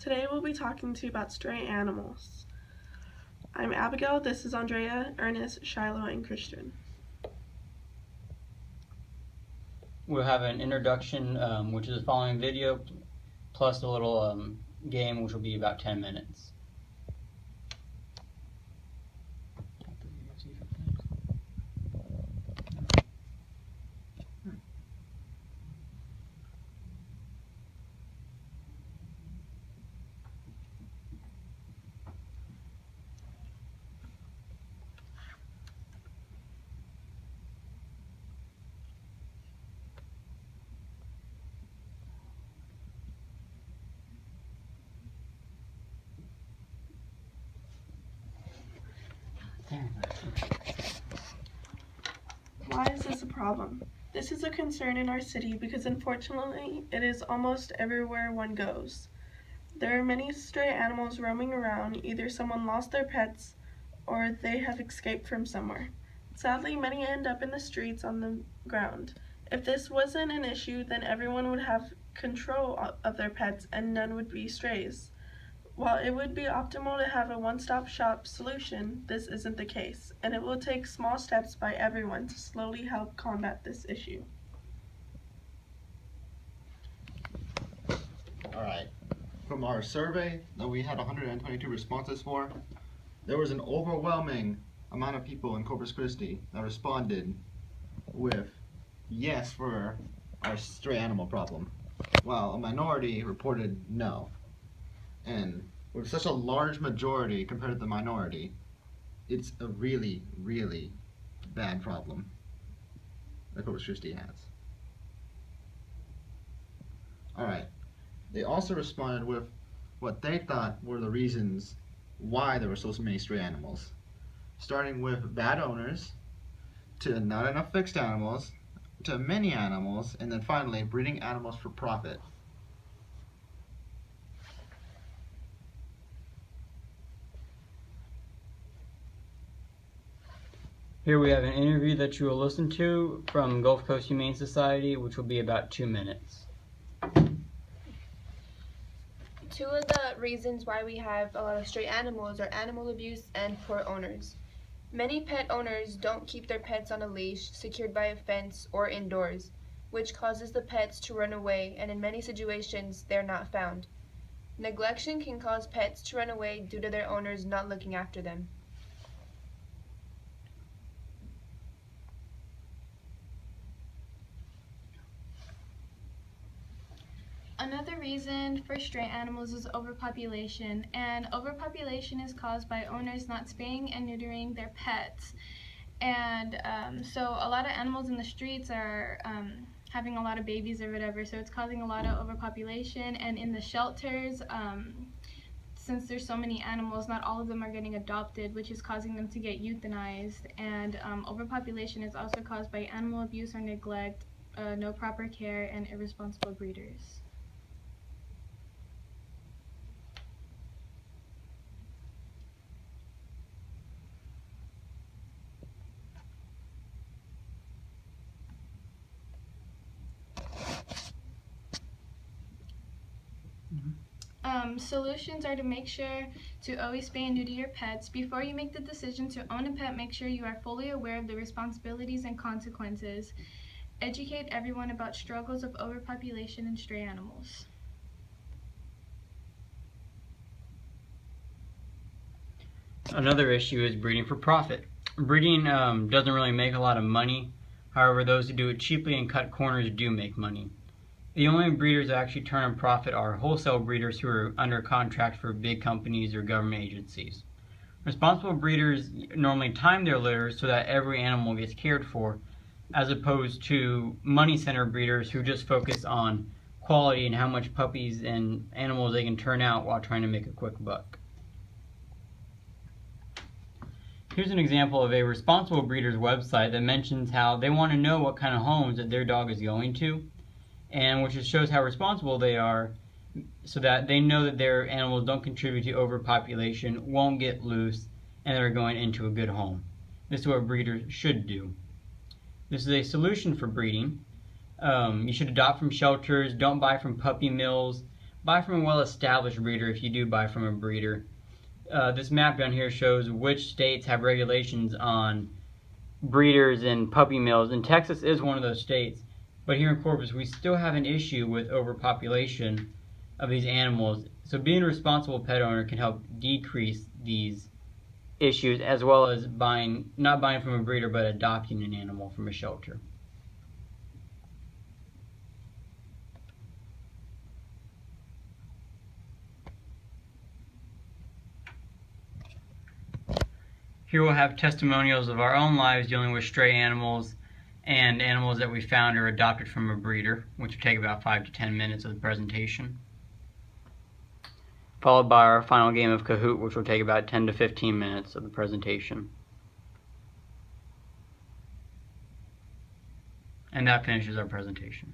Today we'll be talking to you about stray animals. I'm Abigail, this is Andrea, Ernest, Shiloh, and Christian. We'll have an introduction, which is the following video, plus a little game, which will be about 10 minutes. Why is this a problem? This is a concern in our city because unfortunately it is almost everywhere one goes. There are many stray animals roaming around, either someone lost their pets or they have escaped from somewhere. Sadly, many end up in the streets on the ground. If this wasn't an issue, then everyone would have control of their pets and none would be strays. While it would be optimal to have a one-stop shop solution, this isn't the case, and it will take small steps by everyone to slowly help combat this issue. Alright, from our survey that we had 122 responses for, there was an overwhelming amount of people in Corpus Christi that responded with yes for our stray animal problem, while a minority reported no. And with such a large majority compared to the minority, it's a really, really bad problem that Corpus Christi has. Alright, they also responded with what they thought were the reasons why there were so many stray animals, starting with bad owners, to not enough fixed animals, to many animals, and then finally breeding animals for profit. Here we have an interview that you will listen to from Gulf Coast Humane Society, which will be about 2 minutes. Two of the reasons why we have a lot of stray animals are animal abuse and poor owners. Many pet owners don't keep their pets on a leash, secured by a fence, or indoors, which causes the pets to run away, and in many situations, they're not found. Neglection can cause pets to run away due to their owners not looking after them. Another reason for stray animals is overpopulation, and overpopulation is caused by owners not spaying and neutering their pets. And so a lot of animals in the streets are having a lot of babies or whatever, so it's causing a lot of overpopulation. And in the shelters, since there's so many animals, not all of them are getting adopted, which is causing them to get euthanized. And overpopulation is also caused by animal abuse or neglect, no proper care, and irresponsible breeders. Solutions are to make sure to always spay and neuter your pets. Before you make the decision to own a pet, make sure you are fully aware of the responsibilities and consequences. Educate everyone about struggles of overpopulation and stray animals. Another issue is breeding for profit. Breeding doesn't really make a lot of money. However, those who do it cheaply and cut corners do make money. The only breeders that actually turn a profit are wholesale breeders who are under contract for big companies or government agencies. Responsible breeders normally time their litters so that every animal gets cared for, as opposed to money center breeders who just focus on quality and how much puppies and animals they can turn out while trying to make a quick buck. Here's an example of a responsible breeder's website that mentions how they want to know what kind of homes that their dog is going to, and which just shows how responsible they are so that they know that their animals don't contribute to overpopulation, won't get loose, and they're going into a good home. This is what breeders should do. This is a solution for breeding. You should adopt from shelters, don't buy from puppy mills, buy from a well-established breeder if you do buy from a breeder. This map down here shows which states have regulations on breeders and puppy mills, and Texas is one of those states. But here in Corpus, we still have an issue with overpopulation of these animals. So being a responsible pet owner can help decrease these issues, as well as not buying from a breeder, but adopting an animal from a shelter. Here we'll have testimonials of our own lives dealing with stray animals and animals that we found or adopted from a breeder, which will take about 5 to 10 minutes of the presentation. Followed by our final game of Kahoot, which will take about 10 to 15 minutes of the presentation. And that finishes our presentation.